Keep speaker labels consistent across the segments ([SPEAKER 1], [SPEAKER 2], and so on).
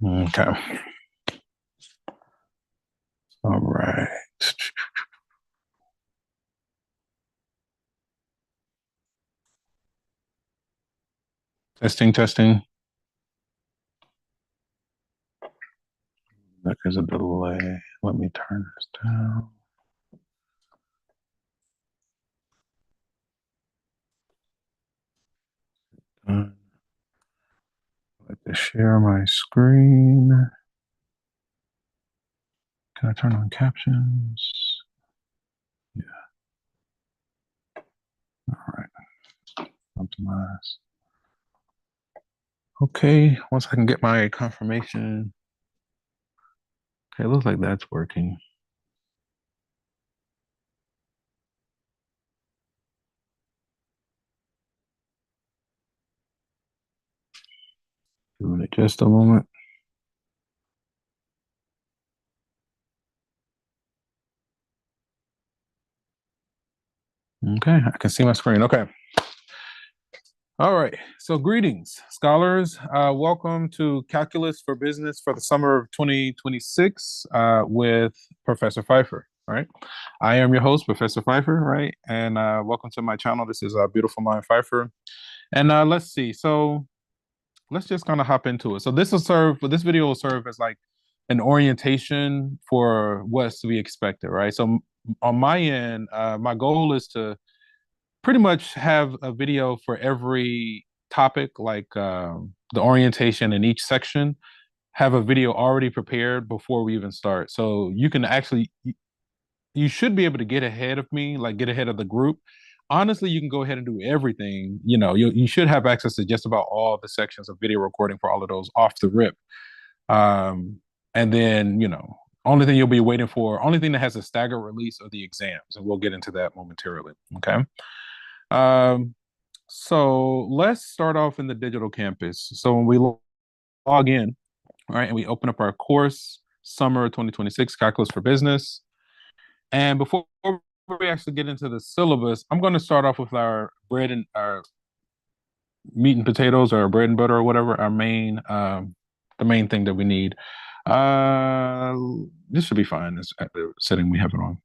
[SPEAKER 1] Okay. All right. Testing, testing. There's a delay. Let me turn this down. Done. Like to share my screen. Can I turn on captions? Yeah. All right. Optimize. Okay. Once I can get my confirmation. Okay, it looks like that's working. Give it just a moment. Okay, I can see my screen. Okay. All right. So greetings, scholars. Welcome to Calculus for Business for the summer of 2026 with Professor Pfeiffer, right? I am your host, Professor Pfeiffer, right? And welcome to my channel. This is Beautiful Mind Pfeiffer. And let's see. So let's just kind of hop into it. So this video will serve as like an orientation for what's to be expected, right? So on my end, my goal is to pretty much have a video for every topic, like the orientation in each section, have a video already prepared before we even start. So you can actually, you should be able to get ahead of me, like get ahead of the group. Honestly, you can go ahead and do everything. You know, you should have access to just about all the sections of video recording for all of those off the rip. And then, you know, only thing you'll be waiting for, only thing that has a staggered release are the exams, and we'll get into that momentarily. Okay. Um, so let's start off in the digital campus. So when we log in, all right, and we open up our course, summer 2026, Calculus for Business. And before we actually get into the syllabus, I'm going to start off with our bread and our meat and potatoes, or bread and butter, or whatever, our main, the main thing that we need. This should be fine. This at the setting we have it on.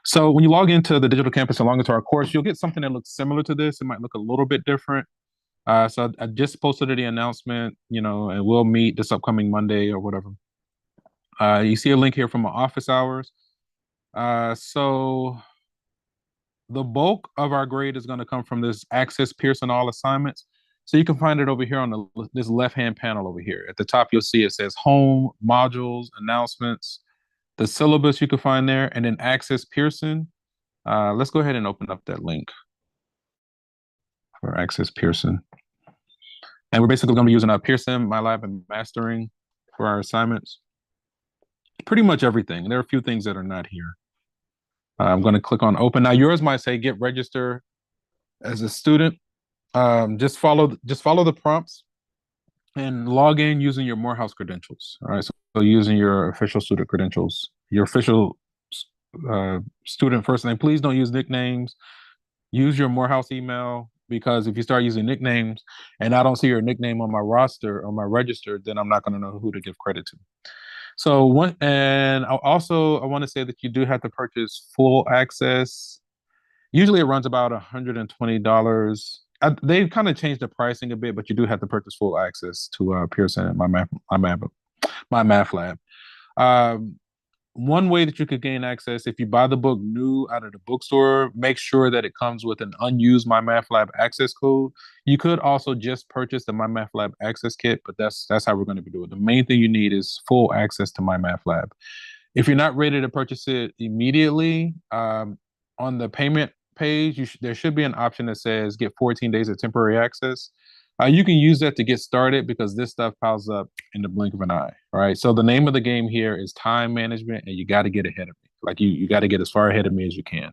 [SPEAKER 1] So when you log into the digital campus and log into our course, you'll get something that looks similar to this. It might look a little bit different. So I just posted the announcement, you know, and we'll meet this upcoming Monday or whatever. You see a link here from my office hours. So the bulk of our grade is going to come from this Access Pearson All Assignments. So you can find it over here on this left-hand panel over here. At the top, you'll see it says Home, Modules, Announcements, the syllabus you can find there, and then Access Pearson. Let's go ahead and open up that link for Access Pearson. And we're basically going to be using Pearson, MyLab, and Mastering for our assignments. Pretty much everything. There are a few things that are not here. I'm going to click on Open. Now yours might say Get Register as a student. Just follow the prompts and log in using your Morehouse credentials. All right, so using your official student credentials, your official student first name. Please don't use nicknames. Use your Morehouse email, because if you start using nicknames and I don't see your nickname on my roster or my register, then I'm not going to know who to give credit to. So I want to say that you do have to purchase full access. Usually it runs about $120. They've kind of changed the pricing a bit, but you do have to purchase full access to Pearson and my math lab. Um, One way that you could gain access, if you buy the book new out of the bookstore, make sure that it comes with an unused MyMathLab access code. You could also just purchase the MyMathLab access kit, but that's how we're going to be doing it. The main thing you need is full access to MyMathLab. If you're not ready to purchase it immediately, on the payment page, there should be an option that says get 14 days of temporary access. You can use that to get started because this stuff piles up in the blink of an eye. All right. So the name of the game here is time management, and you got to get ahead of me. Like you got to get as far ahead of me as you can.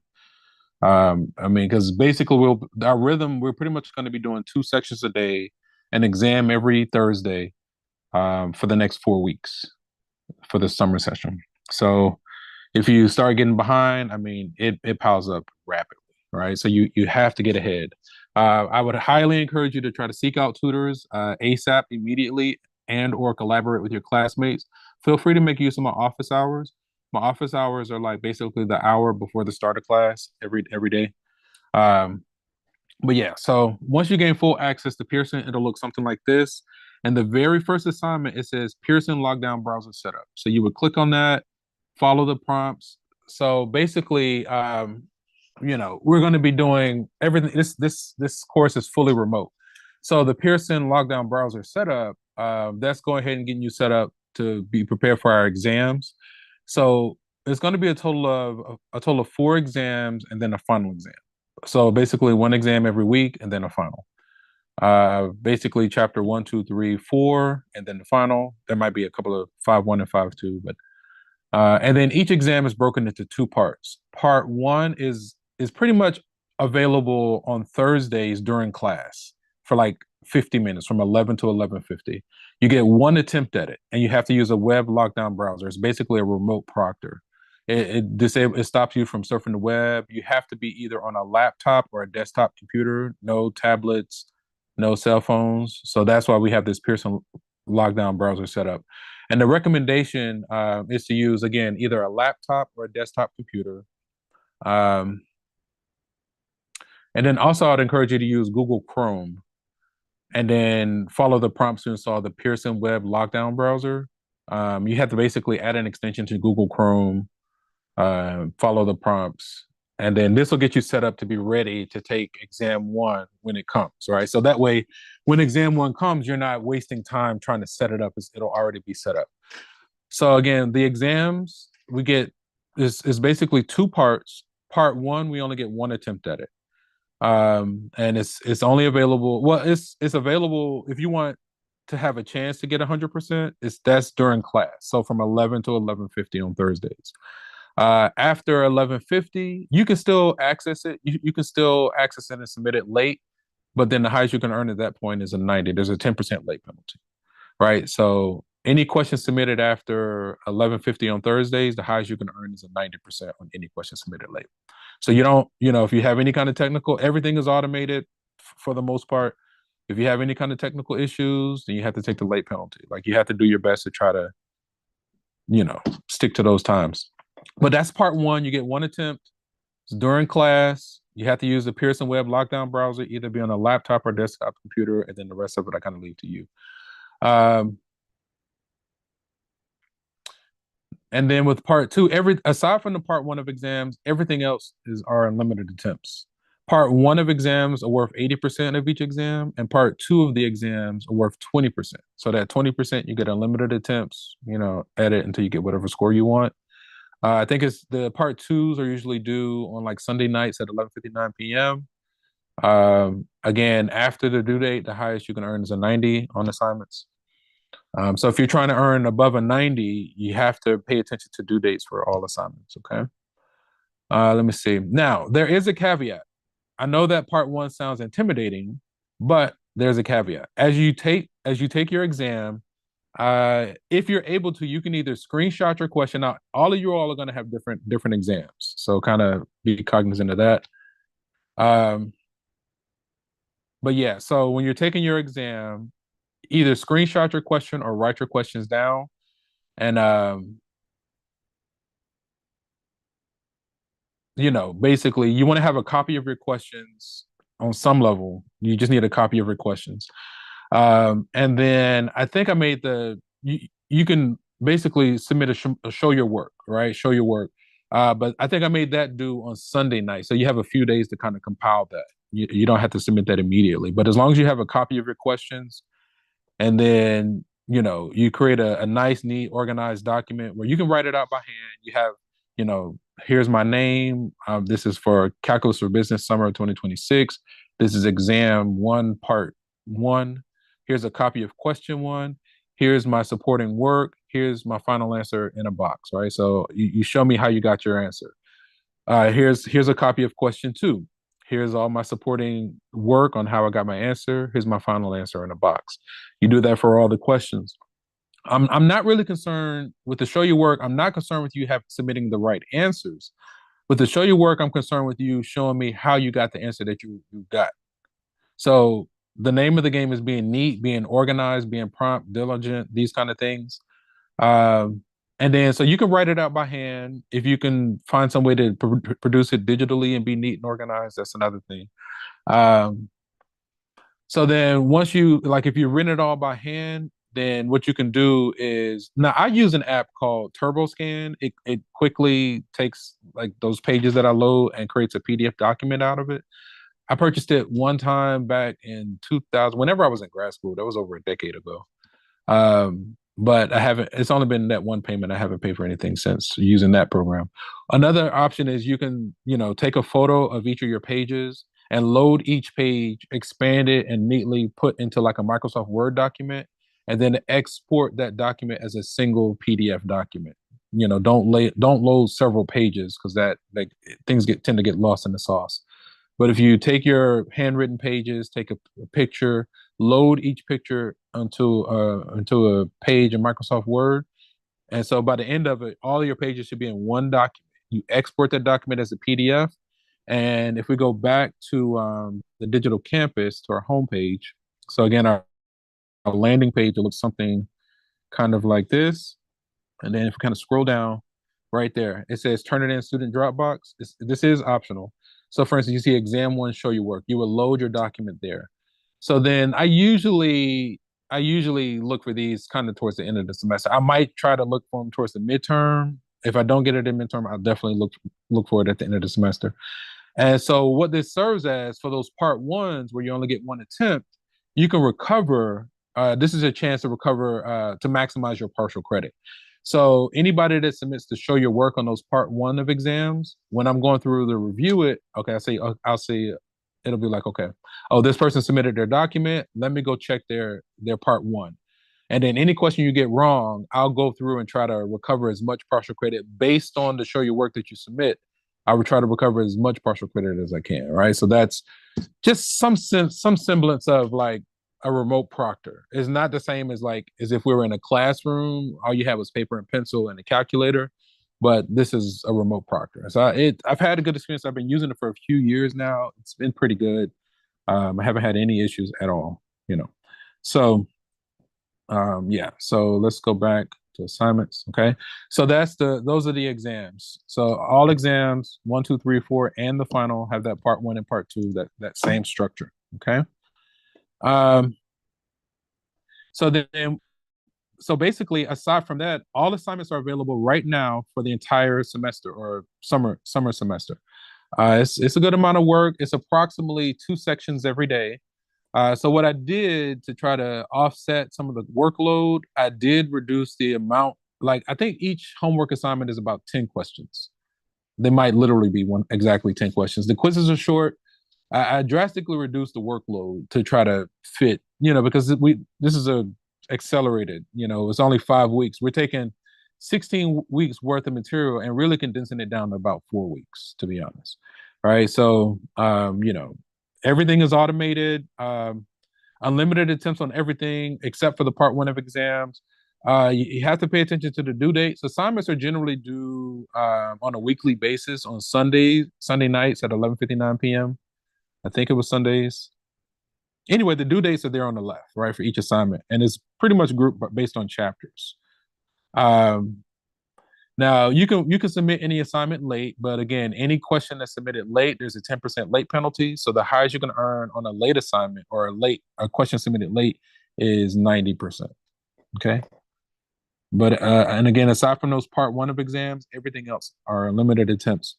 [SPEAKER 1] I mean, because basically, our rhythm, we're pretty much going to be doing 2 sections a day, an exam every Thursday, for the next 4 weeks for the summer session. So if you start getting behind, I mean, it piles up rapidly, right? So you have to get ahead. I would highly encourage you to try to seek out tutors ASAP immediately and or collaborate with your classmates. Feel free to make use of my office hours. My office hours are like basically the hour before the start of class every day. Um, but yeah, so once you gain full access to Pearson, it'll look something like this. And the very first assignment, it says Pearson Lockdown Browser Setup. So you would click on that, follow the prompts. So basically, we're going to be doing everything. This course is fully remote. So the Pearson Lockdown Browser Setup, that's going ahead and getting you set up to be prepared for our exams. So it's going to be a total of 4 exams and then a final exam. So basically, one exam every week and then a final. Basically, chapter 1, 2, 3, 4, and then the final. There might be a couple of 5-1 and 5-2, but and then each exam is broken into 2 parts. Part one is pretty much available on Thursdays during class for like 50 minutes from 11 to 11:50. You get one attempt at it, and you have to use a web lockdown browser. It's basically a remote proctor. It stops you from surfing the web. You have to be either on a laptop or a desktop computer, no tablets, no cell phones. So that's why we have this Pearson lockdown browser set up. And the recommendation is to use, again, either a laptop or a desktop computer. Um, and then also, I'd encourage you to use Google Chrome and then follow the prompts to install the Pearson Web Lockdown Browser. You have to basically add an extension to Google Chrome, follow the prompts, and then this will get you set up to be ready to take exam one when it comes, right? So that way, when exam one comes, you're not wasting time trying to set it up, it'll already be set up. So again, the exams we get is basically 2 parts. Part one, we only get one attempt at it. And it's only available, well, it's available if you want to have a chance to get 100%, that's during class. So from 11 to 11:50 on Thursdays. After 11:50, you can still access it. You can still access it and submit it late, but then the highest you can earn at that point is a 90. There's a 10% late penalty, right? So any questions submitted after 11:50 on Thursdays, the highest you can earn is a 90% on any question submitted late. So you don't, if you have any kind of technical, everything is automated for the most part. If you have any kind of technical issues, then you have to take the late penalty. Like you have to do your best to try to, stick to those times. But that's part one. You get one attempt. It's during class. You have to use the Pearson Web Lockdown browser, either be on a laptop or desktop computer, and then the rest of it I kind of leave to you. And then with part two, aside from the part one of exams, everything else are unlimited attempts. Part one of exams are worth 80% of each exam, and part two of the exams are worth 20%. So that 20%, you get unlimited attempts, edit until you get whatever score you want. I think it's the part twos are usually due on like Sunday nights at 11:59 p.m. Again, after the due date, the highest you can earn is a 90 on assignments. So if you're trying to earn above a 90, you have to pay attention to due dates for all assignments, okay? Let me see. Now, there is a caveat. I know that part one sounds intimidating, but there's a caveat. As you take your exam, if you're able to, you can either screenshot your question out. All of you all are going to have different exams, so kind of be cognizant of that. But yeah, so when you're taking your exam, either screenshot your question or write your questions down, and basically you want to have a copy of your questions on some level. You just need a copy of your questions. And then I think I made you can basically submit a show your work, right? Show your work. But I think I made that due on Sunday night, so you have a few days to kind of compile that. You don't have to submit that immediately, but as long as you have a copy of your questions, and then you create a nice, neat, organized document where you can write it out by hand. You have, here's my name. This is for Calculus for Business Summer of 2026. This is exam one, part one. Here's a copy of question one. Here's my supporting work. Here's my final answer in a box, right? So you show me how you got your answer. Here's a copy of question two. Here's all my supporting work on how I got my answer. Here's my final answer in a box. You do that for all the questions. I'm not really concerned with the show your work. I'm not concerned with you submitting the right answers. With the show your work, I'm concerned with you showing me how you got the answer that you got. So the name of the game is being neat, being organized, being prompt, diligent, these kind of things. And then so you can write it out by hand. If you can find some way to produce it digitally and be neat and organized, that's another thing. So then once if you written it all by hand, then what you can do is, now I use an app called TurboScan. It quickly takes like those pages that I load and creates a PDF document out of it. I purchased it one time back in 2000, whenever I was in grad school. That was over a decade ago. But it's only been that one payment. I haven't paid for anything since using that program. Another option is you can, take a photo of each of your pages and load each page, expand it, and neatly put into like a Microsoft Word document, and then export that document as a single PDF document. Don't load several pages, because that like things tend to get lost in the sauce. But if you take your handwritten pages, take a picture, load each picture onto a page in Microsoft Word, and so by the end of it, all your pages should be in one document. You export that document as a PDF, and if we go back to the digital campus, to our homepage, so again, our landing page, it looks something kind of like this. And then if we kind of scroll down, right there, it says turn it in student Dropbox. This is optional. So for instance, you see exam one, show your work. You will load your document there. So then I usually look for these kind of towards the end of the semester. I might try to look for them towards the midterm. If I don't get it in midterm, I'll definitely look for it at the end of the semester. And so what this serves as, for those part ones where you only get one attempt, you can recover. This is a chance to recover, to maximize your partial credit. So anybody that submits to show your work on those part one of exams, when I'm going through to review it, okay, I'll say it'll be like, okay, oh, this person submitted their document. Let me go check their part one. And then any question you get wrong, I'll go through and try to recover as much partial credit based on the show your work that you submit. I would try to recover as much partial credit as I can, right? So that's just some semblance of like a remote proctor. It's not the same as if we were in a classroom, all you had was paper and pencil and a calculator, but this is a remote proctor. So I've had a good experience. I've been using it for a few years now. It's been pretty good. I haven't had any issues at all, So yeah, so let's go back to assignments. Okay, so those are the exams. So all exams, 1, 2, 3, 4, and the final have that part one and part two, that same structure. Okay. Um, so then, so basically, aside from that, all assignments are available right now for the entire semester, or summer semester. It's a good amount of work. It's approximately 2 sections every day. So what I did to try to offset some of the workload, I did reduce the amount. Like, I think each homework assignment is about 10 questions. They might literally be exactly 10 questions. The quizzes are short. I drastically reduced the workload to try to fit, because this is a accelerated, it's only 5 weeks. We're taking 16 weeks worth of material and really condensing it down to about 4 weeks, to be honest. All right. So, everything is automated, unlimited attempts on everything except for the part one of exams. You have to pay attention to the due dates. Assignments are generally due on a weekly basis on Sunday nights at 11:59 p.m. I think it was Sundays. Anyway, the due dates are there on the left, right, for each assignment, and it's pretty much grouped based on chapters. Um, Now you can submit any assignment late, but again, any question that's submitted late, there's a 10% late penalty. So the highest you can earn on a late assignment, or a question submitted late, is 90%. Okay. But and again, aside from those part one of exams, everything else are limited attempts.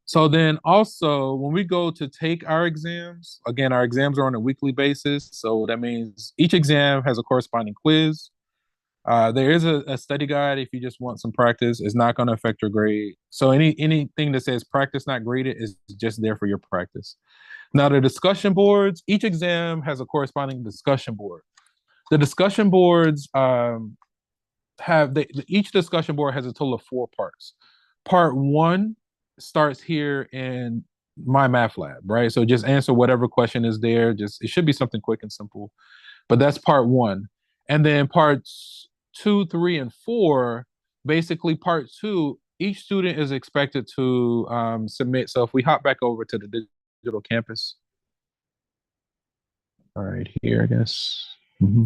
[SPEAKER 1] So then also when we go to take our exams, again, our exams are on a weekly basis. So that means each exam has a corresponding quiz. There is a study guide if you just want some practice. It's not going to affect your grade. So anything that says practice not graded is just there for your practice. Now the discussion boards, each exam has a corresponding discussion board. The discussion boards each discussion board has a total of 4 parts. Part one starts here in my math lab, right? So just answer whatever question is there. Just it should be something quick and simple. But that's part one. And then parts 2, 3, and 4, basically part two, each student is expected to submit. So if we hop back over to the digital campus, all right, here, I guess. Mm-hmm.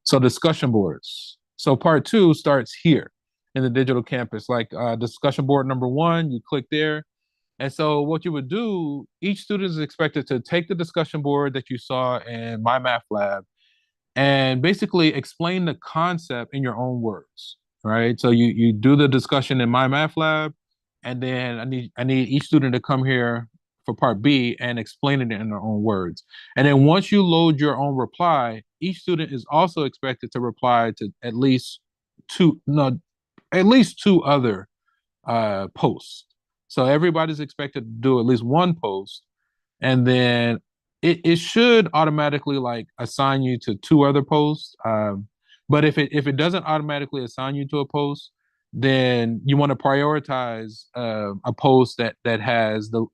[SPEAKER 1] So discussion boards. So part two starts here in the digital campus, like discussion board number one, you click there. And so what you would do, each student is expected to take the discussion board that you saw in my math lab and basically explain the concept in your own words, right? So you do the discussion in my math lab, and then I need each student to come here for part B and explain it in their own words. And then once you load your own reply, each student is also expected to reply to at least two other posts. So everybody's expected to do at least one post, and then it should automatically like assign you to two other posts. But if it doesn't automatically assign you to a post, then you want to prioritize a post that has the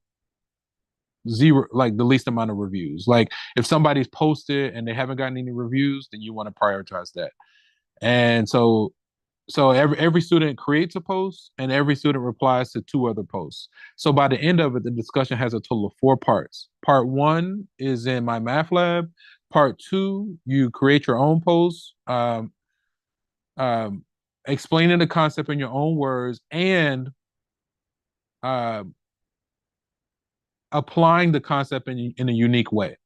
[SPEAKER 1] zero, like the least amount of reviews. Like if somebody's posted and they haven't gotten any reviews, then you want to prioritize that. And so every student creates a post and every student replies to two other posts. So by the end of it, the discussion has a total of 4 parts. Part one is in my math lab. Part two, you create your own post, um, explaining the concept in your own words and uh, applying the concept in a unique way.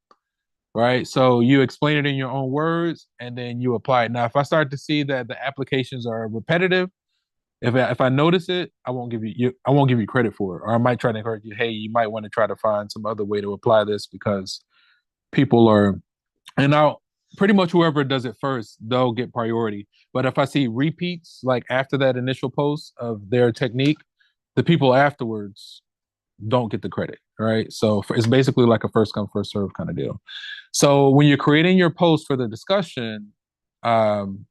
[SPEAKER 1] Right. So you explain it in your own words and then you apply it. Now, if I start to see that the applications are repetitive, if I notice it, I won't give you credit for it, or I might try to encourage you. Hey, you might want to try to find some other way to apply this because people are, and I'll pretty much whoever does it first, they'll get priority. But if I see repeats like after that initial post of their technique, the people afterwards don't get the credit, right? So it's basically like a first come first serve kind of deal. So when you're creating your post for the discussion, um,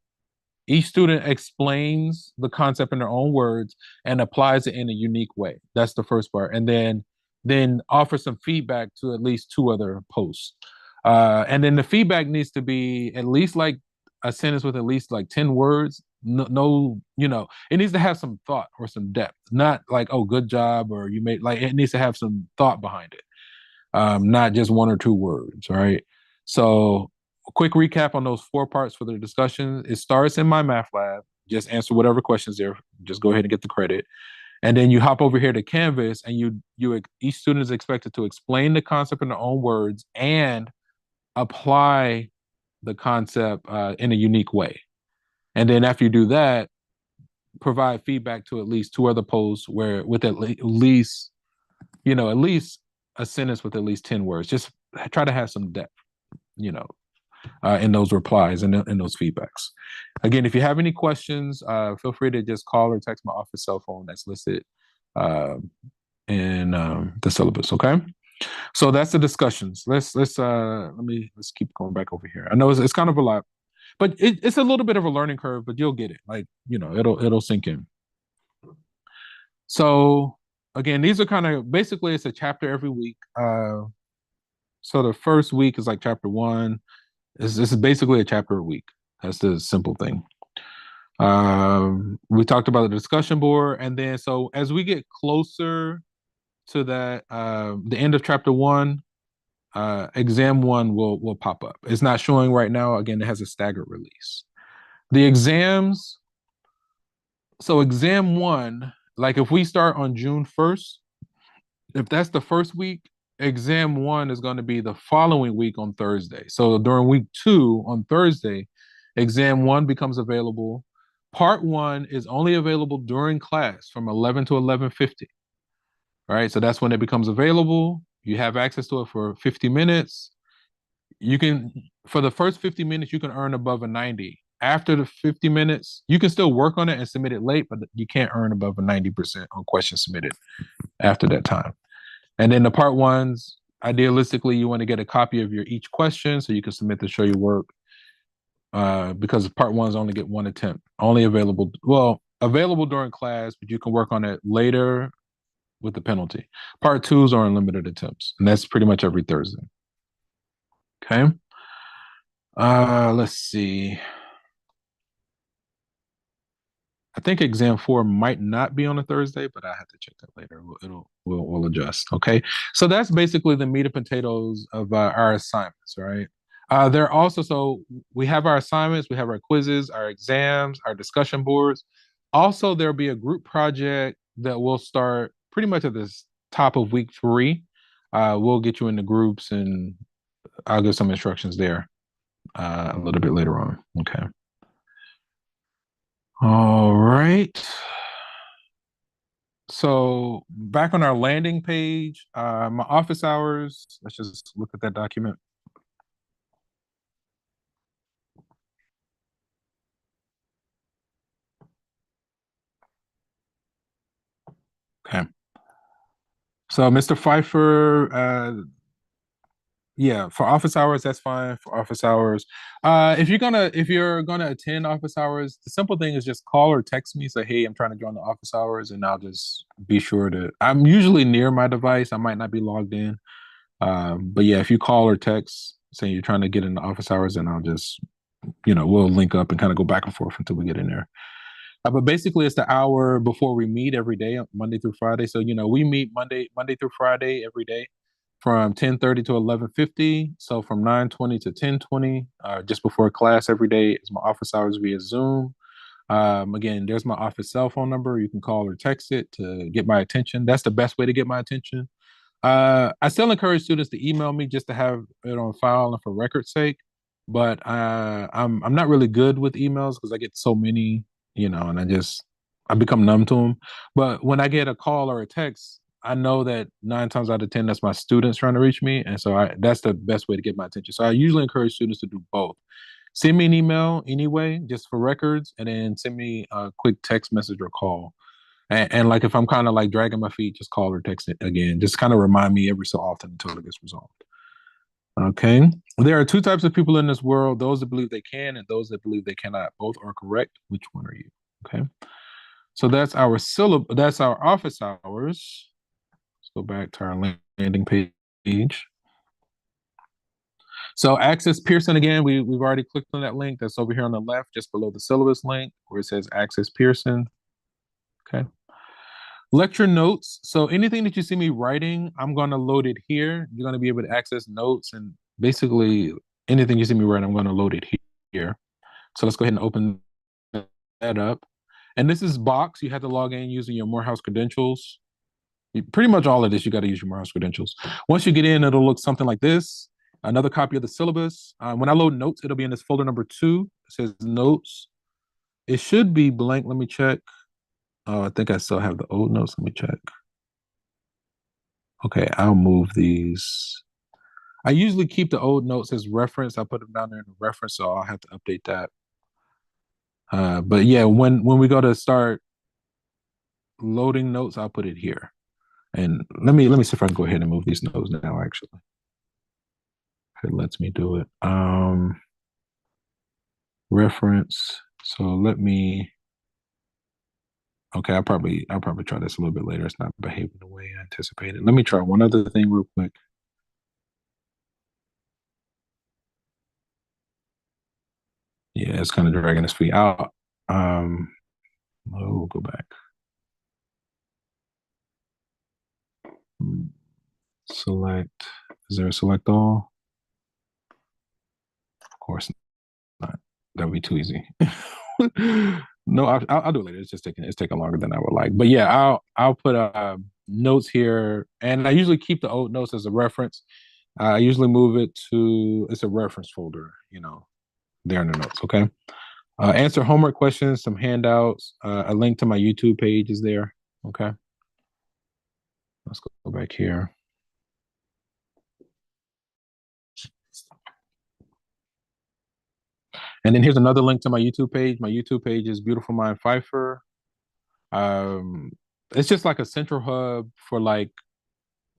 [SPEAKER 1] each student explains the concept in their own words and applies it in a unique way. That's the first part. And then offer some feedback to at least two other posts. And then the feedback needs to be at least like a sentence with at least like 10 words. No, it needs to have some thought or some depth, not like, oh, good job, or you made, like, it needs to have some thought behind it, not just 1 or 2 words, right? So a quick recap on those 4 parts for the discussion. It starts in my math lab. Just answer whatever questions there. Just go ahead and get the credit. And then you hop over here to Canvas, and each student is expected to explain the concept in their own words and apply the concept in a unique way. And then after you do that, provide feedback to at least two other posts where with at least at least a sentence with at least 10 words. Just try to have some depth, in those replies and in those feedbacks. Again, if you have any questions, feel free to just call or text my office cell phone that's listed uh, in the syllabus. Okay, so that's the discussions. Let's keep going back over here. I know it's kind of a lot, but it's a little bit of a learning curve, but you'll get it. Like it'll sink in. So again, these are kind of basically it's a chapter every week. So the first week is like chapter one. This is basically a chapter a week. That's the simple thing. We talked about the discussion board, and then so as we get closer to that, the end of chapter one, exam one will pop up. It's not showing right now. Again, it has a staggered release. The exams. So exam one, like if we start on June 1st, if that's the first week, exam one is going to be the following week on Thursday. So during week 2 on Thursday, exam one becomes available. Part one is only available during class from 11 to 11:50. All right, so that's when it becomes available. You have access to it for 50 minutes. You can, for the first 50 minutes, you can earn above a 90. After the 50 minutes, you can still work on it and submit it late, but you can't earn above a 90% on questions submitted after that time. And then the part ones, idealistically, you want to get a copy of your each question so you can submit to show your work. Because part ones only get one attempt, only available, well, available during class, but you can work on it later with the penalty. Part twos are unlimited attempts, and that's pretty much every Thursday. Okay. Let's see. I think exam 4 might not be on a Thursday, but I have to check that later. We'll adjust. Okay. So that's basically the meat and potatoes of our assignments, right? There also, so we have our assignments, we have our quizzes, our exams, our discussion boards. Also, there'll be a group project that will start pretty much at the top of week 3. We'll get you into groups and I'll give some instructions there a little bit later on. Okay. All right. So back on our landing page, my office hours, let's just look at that document. Okay. So Mr. Pfeiffer, yeah, for office hours, that's fine for office hours. If you're gonna attend office hours, the simple thing is just call or text me, say, hey, I'm trying to join the office hours, and I'll just be sure to, I'm usually near my device. I might not be logged in. But yeah, if you call or text saying you're trying to get in the office hours, then I'll just, we'll link up and kind of go back and forth until we get in there. But basically, it's the hour before we meet every day, Monday through Friday. So we meet Monday through Friday every day, from 10:30 to 11:50. So from 9:20 to 10:20, just before class every day is my office hours via Zoom. Again, there's my office cell phone number. You can call or text it to get my attention. That's the best way to get my attention. I still encourage students to email me just to have it on file and for record's sake. But I'm not really good with emails because I get so many, and I become numb to them. But when I get a call or a text, I know that 9 times out of 10 that's my students trying to reach me, and so that's the best way to get my attention. So I usually encourage students to do both. Send me an email anyway, just for records, and then send me a quick text message or call. And like if I'm kind of like dragging my feet, just call or text it again. Just kind of remind me every so often until it gets resolved. Okay. There are two types of people in this world: those that believe they can and those that believe they cannot. Both are correct. Which one are you? Okay. So that's our that's our office hours. Let's go back to our landing page. So Access Pearson again, we've already clicked on that link. That's over here on the left, just below the syllabus link where it says Access Pearson. Okay. Lecture notes. So anything that you see me writing, I'm going to load it here. You're going to be able to access notes, and basically anything you see me write, I'm going to load it here. So let's go ahead and open that up. And this is Box. You have to log in using your Morehouse credentials. Pretty much all of this, you got to use your Morehouse credentials. Once you get in, it'll look something like this. Another copy of the syllabus. When I load notes, it'll be in this folder number 2. It says notes. It should be blank. Let me check. Oh, I think I still have the old notes. Let me check. Okay, I'll move these. I usually keep the old notes as reference. I put them down there in the reference, so I'll have to update that. But yeah, when we go to start loading notes, I'll put it here. And let me see if I can go ahead and move these notes now. Actually, it lets me do it. Reference. So let me. Okay, I'll probably try this a little bit later. It's not behaving the way I anticipated. Let me try one other thing real quick. Yeah, it's kind of dragging its feet out. Oh, go back. Select. Is there a select all? Of course not. That would be too easy. No, I'll do it later. It's taking longer than I would like. But yeah, I'll put notes here, and I usually keep the old notes as a reference. I usually move it to, it's a reference folder, there in the notes. Okay. Answer homework questions, some handouts. A link to my YouTube page is there. Okay. Let's go back here. And then here's another link to my YouTube page. My YouTube page is Beautiful Mind Pfeiffer. It's just like a central hub for like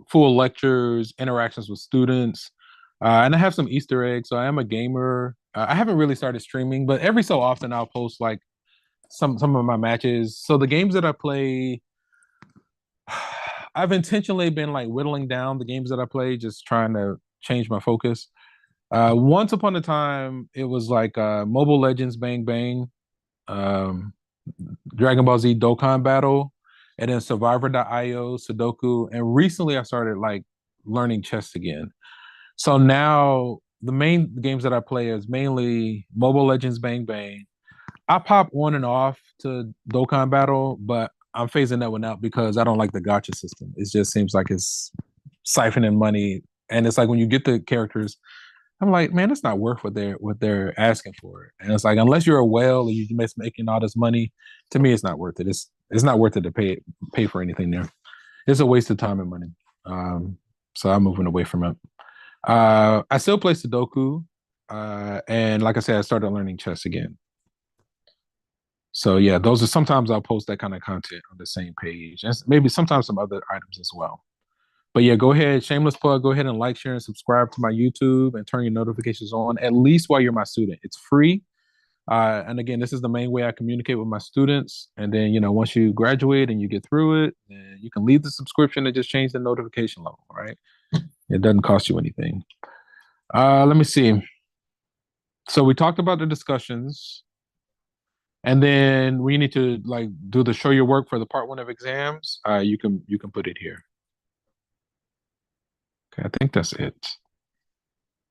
[SPEAKER 1] full lectures, interactions with students, and I have some Easter eggs. So I am a gamer. I haven't really started streaming, but every so often I'll post like some of my matches. So the games that I play, I've intentionally been like whittling down the games that I play, just trying to change my focus. Once upon a time, it was like Mobile Legends Bang Bang, um, Dragon Ball Z Dokkan Battle, and then Survivor.io, Sudoku. And recently I started like learning chess again. So now the main games that I play is mainly Mobile Legends Bang Bang. I pop on and off to Dokkan Battle, but I'm phasing that one out because I don't like the gacha system. It just seems like it's siphoning money. And it's like when you get the characters, I'm like, man, it's not worth what they're asking for. And it's like, unless you're a whale and you're just making all this money, to me, it's not worth it. It's not worth it to pay for anything there. It's a waste of time and money. So I'm moving away from it. I still play Sudoku, and like I said, I started learning chess again. So yeah, those are sometimes I'll post that kind of content on the same page, and maybe sometimes some other items as well. But yeah, go ahead, shameless plug. Go ahead and like, share, and subscribe to my YouTube, and turn your notifications on at least while you're my student. It's free. And again, this is the main way I communicate with my students. And then, once you graduate and you get through it, then you can leave the subscription and just change the notification level, right? It doesn't cost you anything. Let me see. So we talked about the discussions, and then we need to like do the show your work for the part one of exams. You can put it here. Okay, I think that's it.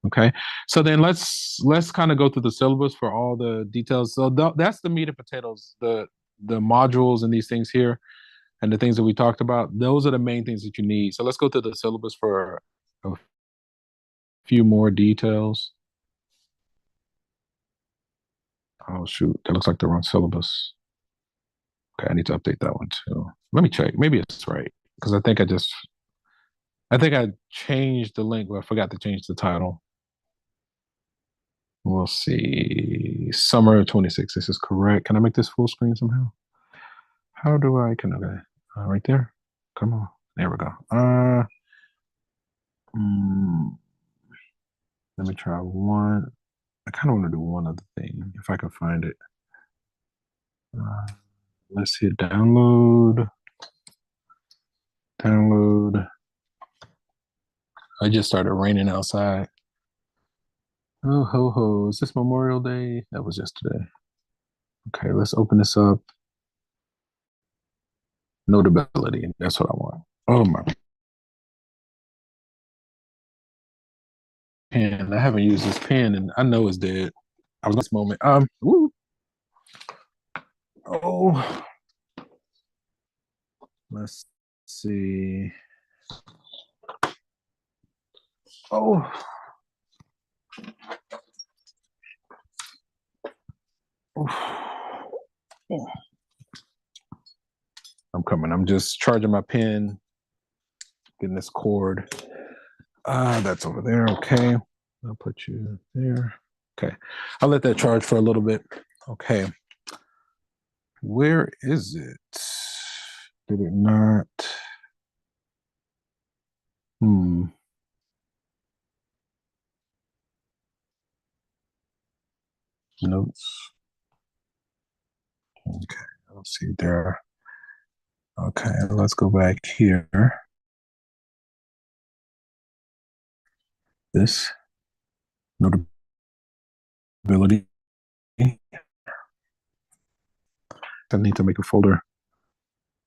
[SPEAKER 1] Okay, so then let's kind of go through the syllabus for all the details. So that's the meat and potatoes, the modules and these things here, and the things that we talked about. Those are the main things that you need. So let's go through the syllabus for a few more details. Oh shoot, that looks like the wrong syllabus. Okay, I need to update that one too. Let me check. Maybe it's right because I think I changed the link, but I forgot to change the title. We'll see. Summer of 26. This is correct. Can I make this full screen somehow? How do I? Can I? Right there. Come on. There we go. Mm, let me try one. I kind of want to do one other thing if I can find it. Uh, let's hit download. Download. I just started raining outside. Oh ho ho! Is this Memorial Day? That was yesterday. Okay, let's open this up. Notability. That's what I want. Oh my pen. I haven't used this pen and I know it's dead. I was this moment. Woo. Oh, let's see. Oh, I'm coming. I'm just charging my pen, getting this cord. That's over there. Okay. I'll put you there. Okay. I'll let that charge for a little bit. Okay. Where is it? Did it not? Hmm. Notes. Okay. Let's see there. Okay. Let's go back here. This notability. I need to make a folder.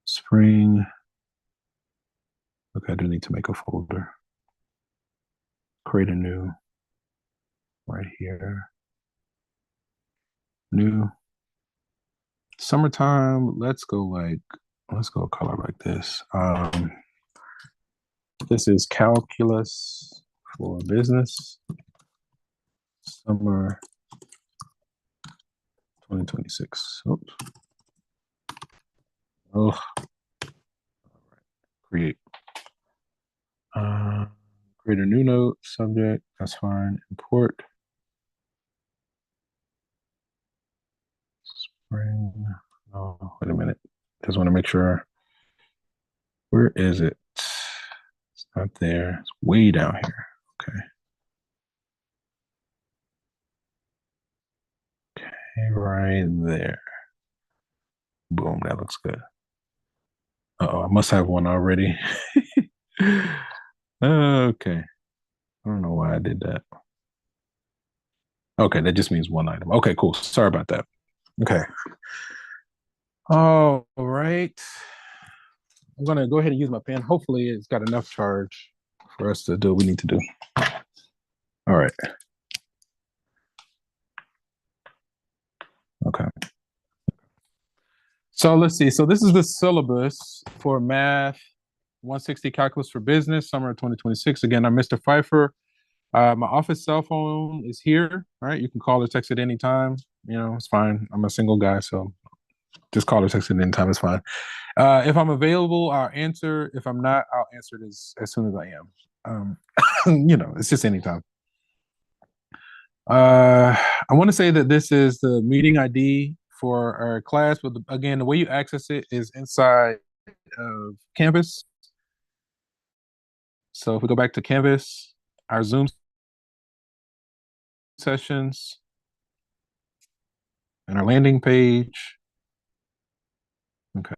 [SPEAKER 1] Spring. Okay, I do need to make a folder. Create a new right here. New. Summertime. Let's go color like this. This is calculus for business. Summer 2026. Oops. Oh, create. Create a new note, subject, that's fine. Import. Spring. Oh, wait a minute. Just want to make sure. Where is it? It's not there. It's way down here. Okay. Okay, right there. Boom, that looks good. Uh-oh, I must have one already. Okay. I don't know why I did that. Okay, that just means one item. Okay, cool. Sorry about that. Okay. All right. I'm gonna go ahead and use my pen. Hopefully it's got enough charge for us to do what we need to do. All right. Okay. So let's see. So this is the syllabus for math 160 calculus for business, summer 2026. Again, I'm Mr. Pfeiffer. My office cell phone is here. All right. You can call or text at any time. You know, it's fine. I'm a single guy, so just call or text at any time. It's fine. If I'm available, I'll answer. If I'm not, I'll answer it as soon as I am. You know, it's just anytime. I want to say that this is the meeting ID for our class, but again, the way you access it is inside of Canvas. So if we go back to Canvas, our Zoom sessions, and our landing page. Okay.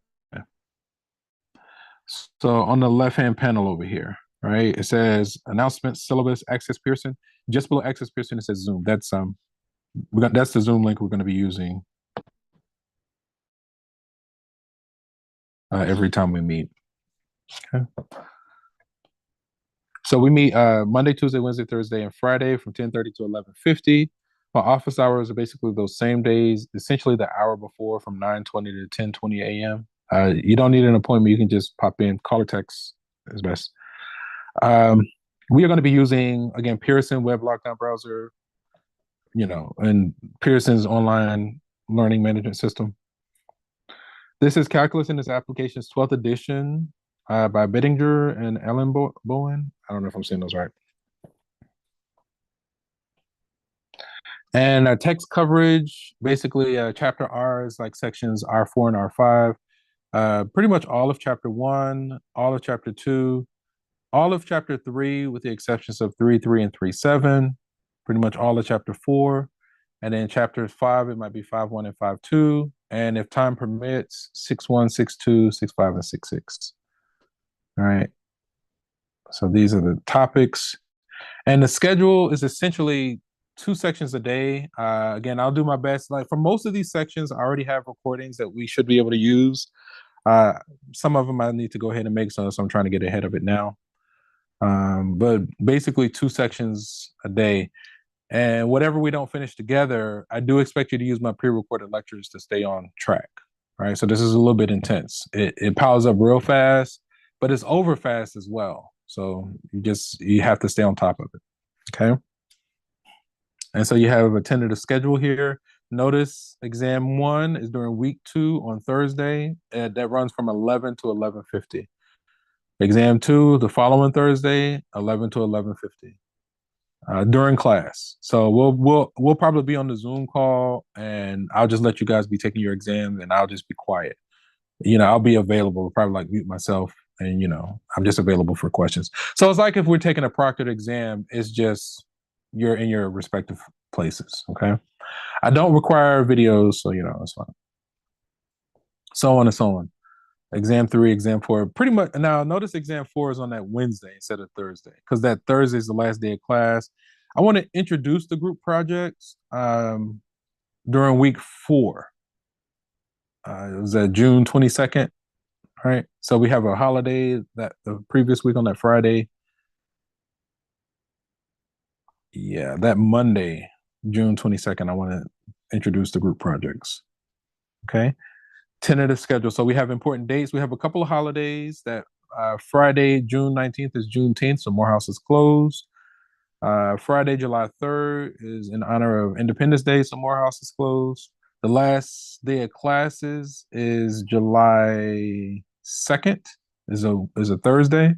[SPEAKER 1] So on the left-hand panel over here, right, it says announcement, syllabus, Access Pearson. Just below Access Pearson, it says Zoom. That's that's the Zoom link we're going to be using every time we meet. Okay. So we meet Monday, Tuesday, Wednesday, Thursday, and Friday from 10:30 to 11:50. My office hours are basically those same days, essentially the hour before from 9:20 to 10:20 a.m. You don't need an appointment. You can just pop in, call or text is best. We are going to be using, again, Pearson web lockdown browser, you know, and Pearson's online learning management system. This is Calculus in this application's 12th edition by Bettinger and Ellen Bowen. I don't know if I'm saying those right. And text coverage, basically chapter R is like sections R4 and R5. Pretty much all of chapter 1, all of chapter 2, all of chapter 3 with the exceptions of 3.3 and 3.7, pretty much all of chapter 4. And then chapter 5, it might be 5.1 and 5.2. And if time permits, 6.1, 6.2, 6.5, and 6.6. All right. So these are the topics. And the schedule is essentially 2 sections a day. Again, I'll do my best. Like for most of these sections, I already have recordings that we should be able to use. Some of them I need to go ahead and make, so I'm trying to get ahead of it now. But basically 2 sections a day. And whatever we don't finish together, I do expect you to use my pre-recorded lectures to stay on track. Right. So this is a little bit intense. It piles up real fast, but it's over fast as well. So you have to stay on top of it. Okay. And so you have a tentative schedule here. Notice exam 1 is during week 2 on Thursday. And that runs from 11 to 11:50. Exam 2 the following Thursday, 11 to 11:50. During class. So we'll probably be on the Zoom call, and I'll just let you guys be taking your exams, and I'll just be quiet. You know, I'll be available, probably like mute myself, and you know, I'm just available for questions. So it's like if we're taking a proctored exam, it's just you're in your respective places. Okay. I don't require videos, so you know, it's fine. So on and so on. Exam 3, exam 4, pretty much. Now, notice exam 4 is on that Wednesday instead of Thursday, because that Thursday is the last day of class. I want to introduce the group projects during week 4. It was June 22nd, right? So we have a holiday that the previous week on that Friday. Yeah, that Monday, June 22nd, I want to introduce the group projects. Okay. Tentative schedule. So we have important dates. We have a couple of holidays. That Friday, June 19th is Juneteenth, so Morehouse is closed. Friday, July 3rd is in honor of Independence Day, so Morehouse is closed. The last day of classes is July 2nd, is a Thursday.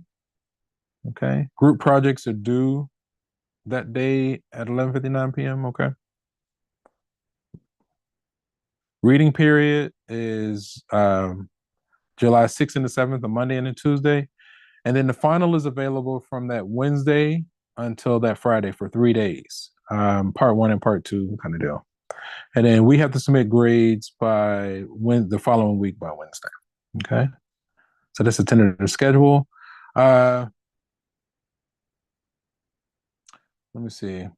[SPEAKER 1] Okay. Group projects are due that day at 11:59 p.m. Okay. Reading period is July 6th and the 7th, a Monday and a Tuesday. And then the final is available from that Wednesday until that Friday for 3 days. Part one and part two kind of deal. And then we have to submit grades by the following week by Wednesday. Okay. So that's a tentative schedule. Let me see.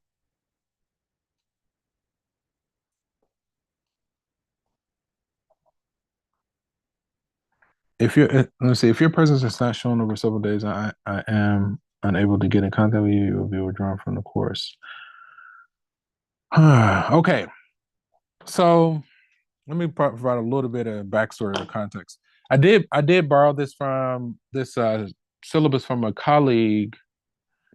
[SPEAKER 1] If your presence is not shown over several days, I am unable to get in contact with you. You will be withdrawn from the course. Okay. So let me provide a little bit of backstory or context. I did borrow this from this syllabus from a colleague.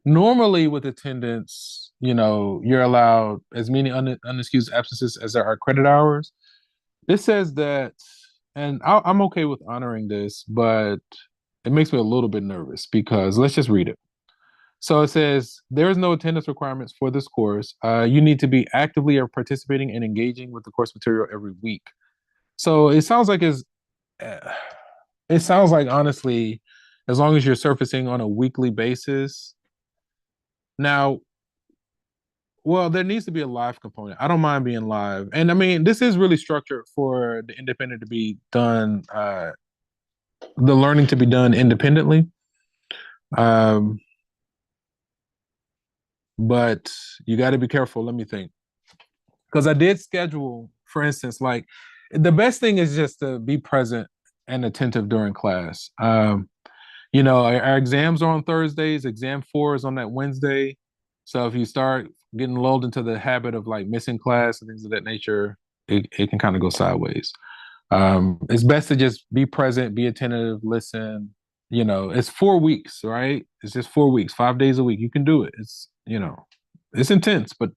[SPEAKER 1] Normally, with attendance, you're allowed as many unexcused absences as there are credit hours. This says that, and I'm okay with honoring this, but it makes me a little bit nervous because let's just read it. So it says there is no attendance requirements for this course. You need to be actively participating and engaging with the course material every week. So uh, it sounds like honestly, as long as you're surfacing on a weekly basis. Now, well, there needs to be a live component. I don't mind being live, and I mean this is really structured for the independent to be done, the learning to be done independently. Um, but you got to be careful. Let me think, because I did schedule, for instance, like the best thing is just to be present and attentive during class. Our exams are on Thursdays. Exam 4 is on that Wednesday. So if you start getting lulled into the habit of like missing class and things of that nature, it can kind of go sideways. It's best to just be present, be attentive, listen. It's 4 weeks, right? It's just 4 weeks, 5 days a week. You can do it. It's intense, but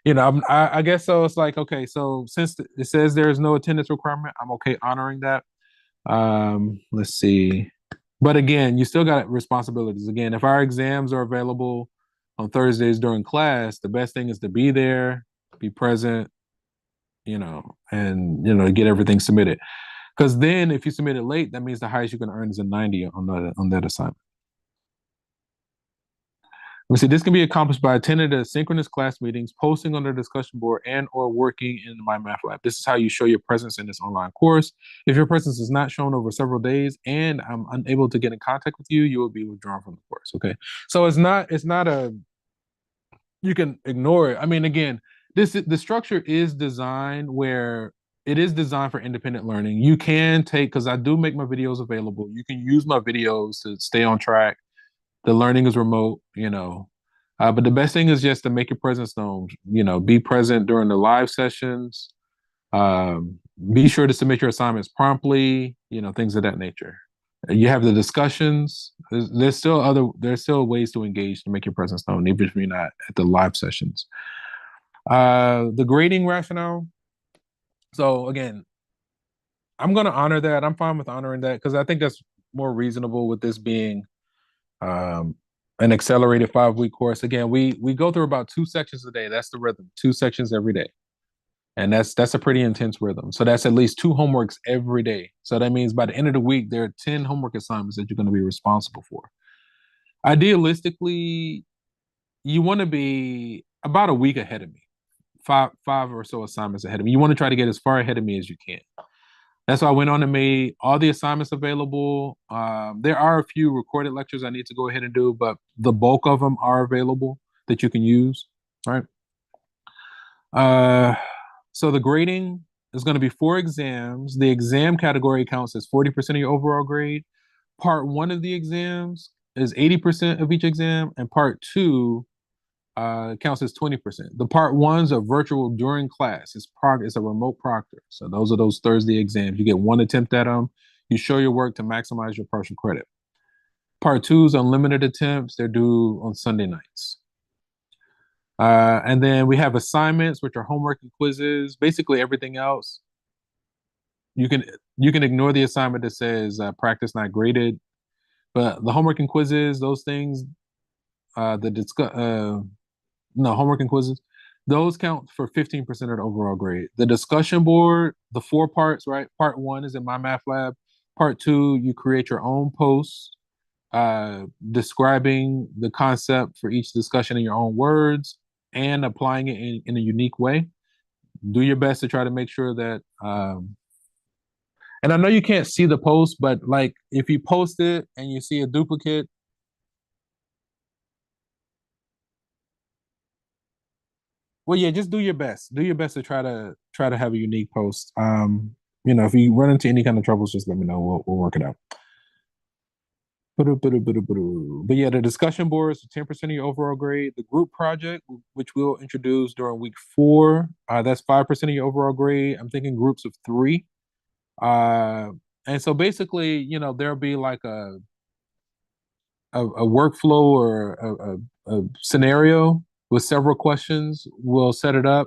[SPEAKER 1] I guess so. It's like, okay, so since it says there is no attendance requirement, I'm okay honoring that. Let's see. But again, you still got responsibilities. Again, if our exams are available on Thursdays during class, the best thing is to be there, be present, and get everything submitted. Because then if you submit it late, that means the highest you can earn is a 90 on that assignment. Let me see. This can be accomplished by attending the synchronous class meetings, posting on the discussion board, and or working in my math lab. This is how you show your presence in this online course. If your presence is not shown over several days and I'm unable to get in contact with you, you will be withdrawn from the course. Okay. So it's not you can ignore it. I mean, again, the structure is designed where it is designed for independent learning. You can take, because I do make my videos available. You can use my videos to stay on track. The learning is remote. But the best thing is just to make your presence known. Be present during the live sessions. Um, be sure to submit your assignments promptly. Things of that nature. You have the discussions. There's still ways to engage to make your presence known, even if you're not at the live sessions. The grading rationale. So again, I'm going to honor that. I'm fine with honoring that because I think that's more reasonable with this being an accelerated 5-week course. Again, we go through about 2 sections a day. That's the rhythm. 2 sections every day, and that's a pretty intense rhythm. So that's at least 2 homeworks every day. So that means by the end of the week, there are 10 homework assignments that you're going to be responsible for. Idealistically, you want to be about a week ahead of me, five or so assignments ahead of me. You want to try to get as far ahead of me as you can. That's why I went on and made all the assignments available. There are a few recorded lectures I need to go ahead and do, but the bulk of them are available that you can use. Right. So the grading is going to be 4 exams. The exam category counts as 40% of your overall grade. Part one of the exams is 80% of each exam, and part two counts as 20%. The part ones are virtual during class. It's a remote proctor. So those are those Thursday exams. You get one attempt at them. You show your work to maximize your partial credit. Part two is unlimited attempts. They're due on Sunday nights. And then we have assignments, which are homework and quizzes. Basically, everything else you can you can ignore the assignment that says practice not graded. But the homework and quizzes, those things, the discuss no homework and quizzes, those count for 15% of the overall grade. The discussion board, the four parts, right? Part one is in my math lab. Part two, you create your own posts describing the concept for each discussion in your own words and applying it in a unique way. Do your best to try to make sure that and I know you can't see the post, but like if you post it and you see a duplicate, well, yeah, just do your best. Do your best to try to have a unique post. If you run into any kind of troubles, just let me know. We'll work it out. But yeah, the discussion board is 10% of your overall grade. The group project, which we'll introduce during week 4, that's 5% of your overall grade. I'm thinking groups of 3. Uh, and so basically, there'll be like a workflow or a scenario with several questions. We'll set it up.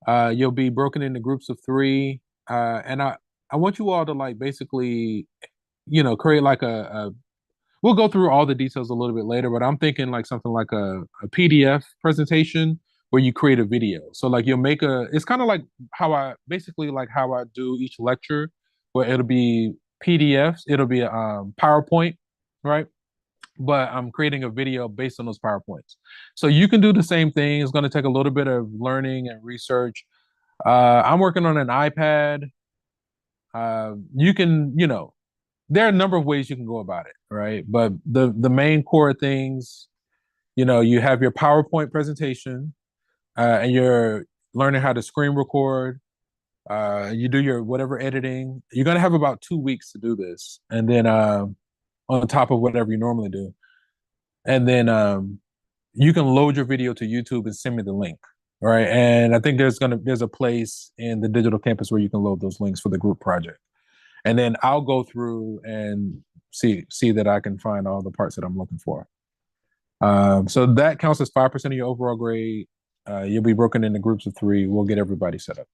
[SPEAKER 1] You'll be broken into groups of 3, and I want you all to like basically, create like a. We'll go through all the details a little bit later, but I'm thinking like something like a PDF presentation where you create a video. So like you'll make it's kind of like how I do each lecture, where it'll be PDFs, it'll be a PowerPoint, right? But I'm creating a video based on those PowerPoints. So you can do the same thing. It's going to take a little bit of learning and research. I'm working on an iPad. You can, there are a number of ways you can go about it, right? But the main core things, you have your PowerPoint presentation, and you're learning how to screen record. You do your whatever editing. You're gonna have about 2 weeks to do this, and then on top of whatever you normally do, and then you can load your video to YouTube and send me the link. All right, and I think there's a place in the digital campus where you can load those links for the group project, and then I'll go through and see that I can find all the parts that I'm looking for. So that counts as 5% of your overall grade. You'll be broken into groups of 3. We'll get everybody set up.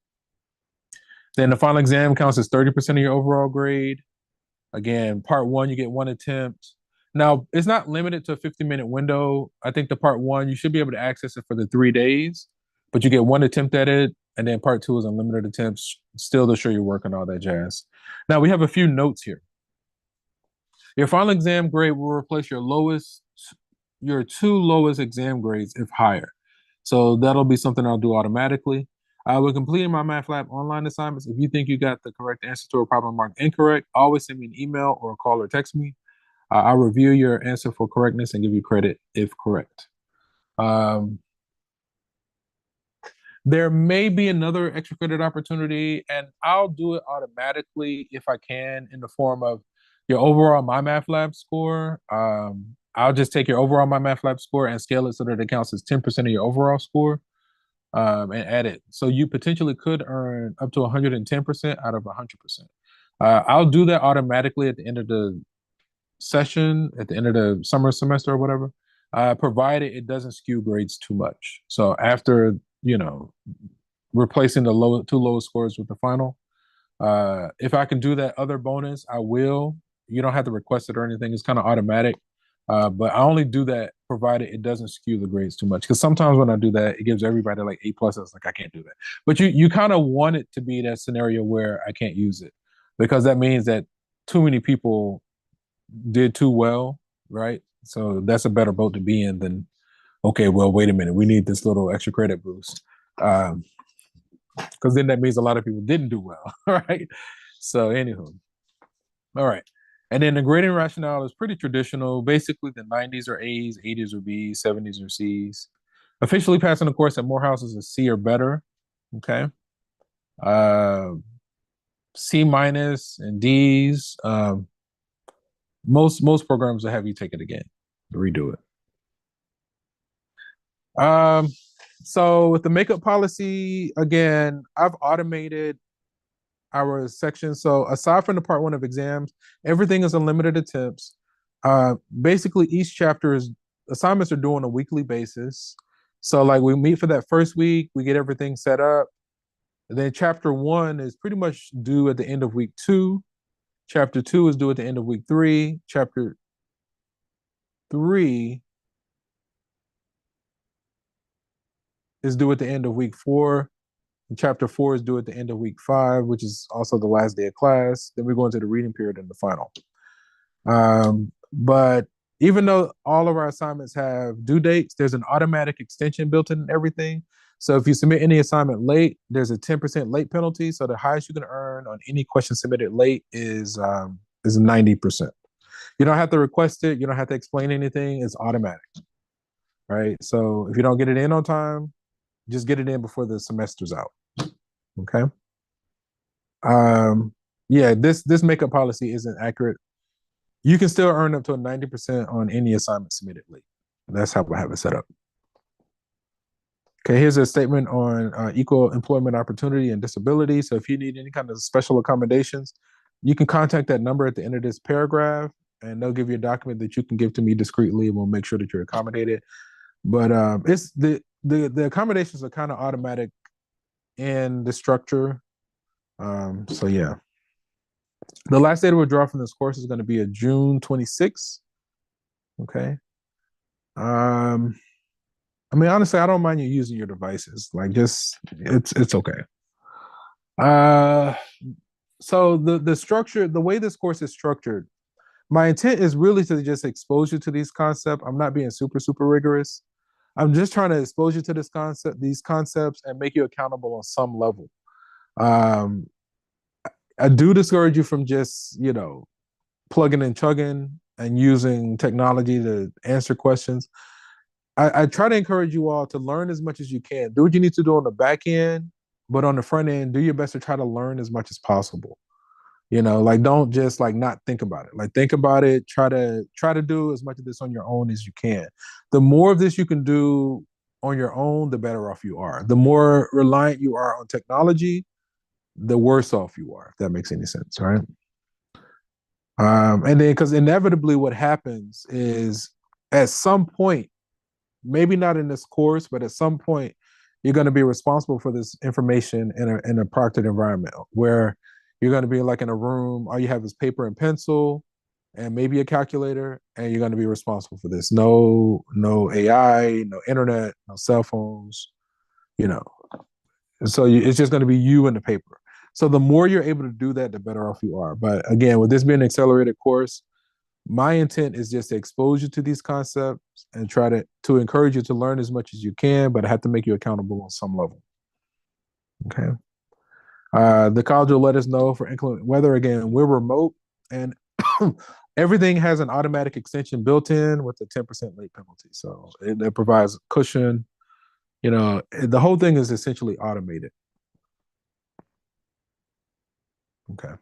[SPEAKER 1] Then the final exam counts as 30% of your overall grade. Again, part 1, you get 1 attempt. Now, it's not limited to a 50-minute window. I think the part 1, you should be able to access it for the 3 days, but you get 1 attempt at it. And then part 2 is unlimited attempts, still to show your work and all that jazz. Now, we have a few notes here. Your final exam grade will replace your 2 lowest exam grades if higher. So that'll be something I'll do automatically. When completing my Math Lab online assignments, if you think you got the correct answer to a problem marked incorrect, always send me an email or call or text me. I'll review your answer for correctness and give you credit if correct. There may be another extra credit opportunity, and I'll do it automatically if I can in the form of your overall My Math Lab score. I'll just take your overall My Math Lab score and scale it so that it counts as 10% of your overall score, and add it. So you potentially could earn up to 110% out of 100%. I'll do that automatically at the end of the session, at the end of the summer semester or whatever, provided it doesn't skew grades too much. So after, replacing the 2 lowest scores with the final, if I can do that other bonus, I will. You don't have to request it or anything. It's kind of automatic. But I only do that provided it doesn't skew the grades too much. Because sometimes when I do that, it gives everybody like A plus. It's like I can't do that. But you kind of want it to be that scenario where I can't use it, because that means that too many people did too well, right? So that's a better boat to be in than, okay, well, wait a minute, we need this little extra credit boost. Because then that means a lot of people didn't do well, right? So, anywho, all right. And then the grading rationale is pretty traditional. Basically, the 90s are A's, 80s are B's, 70s are C's. Officially passing the course at Morehouse is a C or better. Okay. C minus and D's. Most programs will have you take it again, redo it. So with the makeup policy, again, I've automated our section. So aside from the part 1 of exams, everything is unlimited attempts. Basically, each chapter is assignments are due on a weekly basis. So like we meet for that first week, we get everything set up. And then chapter 1 is pretty much due at the end of week 2. Chapter 2 is due at the end of week 3. Chapter 3 is due at the end of week 4. And chapter 4 is due at the end of week 5, which is also the last day of class. Then we go into the reading period and the final. But even though all of our assignments have due dates, there's an automatic extension built in everything. So if you submit any assignment late, there's a 10% late penalty. So the highest you can earn on any question submitted late is 90%. You don't have to request it. You don't have to explain anything. It's automatic, right? So if you don't get it in on time, just get it in before the semester's out. Okay. Yeah, this makeup policy isn't accurate. You can still earn up to 90% on any assignment submitted late. That's how I have it set up. Okay, here's a statement on equal employment opportunity and disability. So if you need any kind of special accommodations, you can contact that number at the end of this paragraph, and they'll give you a document that you can give to me discreetly, and we'll make sure that you're accommodated. But it's the accommodations are kind of automatic in the structure. So yeah. The last day to withdraw from this course is going to be a June 26th. Okay. I mean, honestly, I don't mind you using your devices. Like, just it's okay. So the structure, the way this course is structured, my intent is really to just expose you to these concepts. I'm not being super rigorous. I'm just trying to expose you to these concepts, and make you accountable on some level. I do discourage you from just plugging and chugging and using technology to answer questions. I try to encourage you all to learn as much as you can. Do what you need to do on the back end, but on the front end, do your best to try to learn as much as possible. Like, don't just like not think about it. Like, think about it. Try to do as much of this on your own as you can. The more of this you can do on your own, the better off you are. The more reliant you are on technology, the worse off you are, if that makes any sense, right? And then, because inevitably what happens is, at some point, maybe not in this course, but at some point, you're going to be responsible for this information in a proctored environment, where you're going to be like in a room, all you have is paper and pencil and maybe a calculator, and you're going to be responsible for this. No AI, no internet, no cell phones, you know. So it's just going to be you and the paper. So the more you're able to do that, the better off you are. But again, with this being an accelerated course, my intent is just to expose you to these concepts and try to encourage you to learn as much as you can, but I have to make you accountable on some level. Okay. The college will let us know for inclement weather. Again, we're remote, and everything has an automatic extension built in with a 10% late penalty. So it provides cushion. The whole thing is essentially automated. Okay.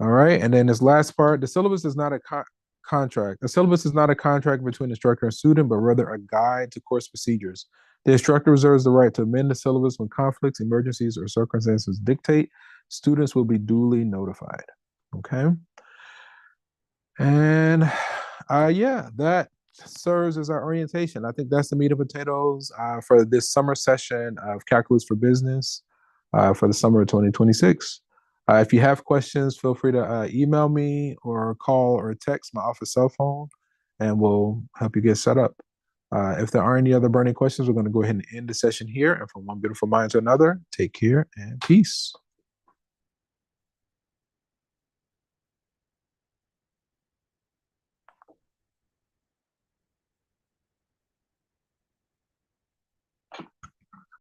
[SPEAKER 1] All right. And then this last part, the syllabus is not a contract. The syllabus is not a contract between instructor and student, but rather a guide to course procedures. The instructor reserves the right to amend the syllabus when conflicts, emergencies, or circumstances dictate. Students will be duly notified. Okay. And yeah, that serves as our orientation. I think that's the meat and potatoes for this summer session of Calculus for Business for the summer of 2026. If you have questions, feel free to email me or call or text my office cell phone, and we'll help you get set up. If there aren't any other burning questions, we're going to go ahead and end the session here. And from one beautiful mind to another, take care and peace.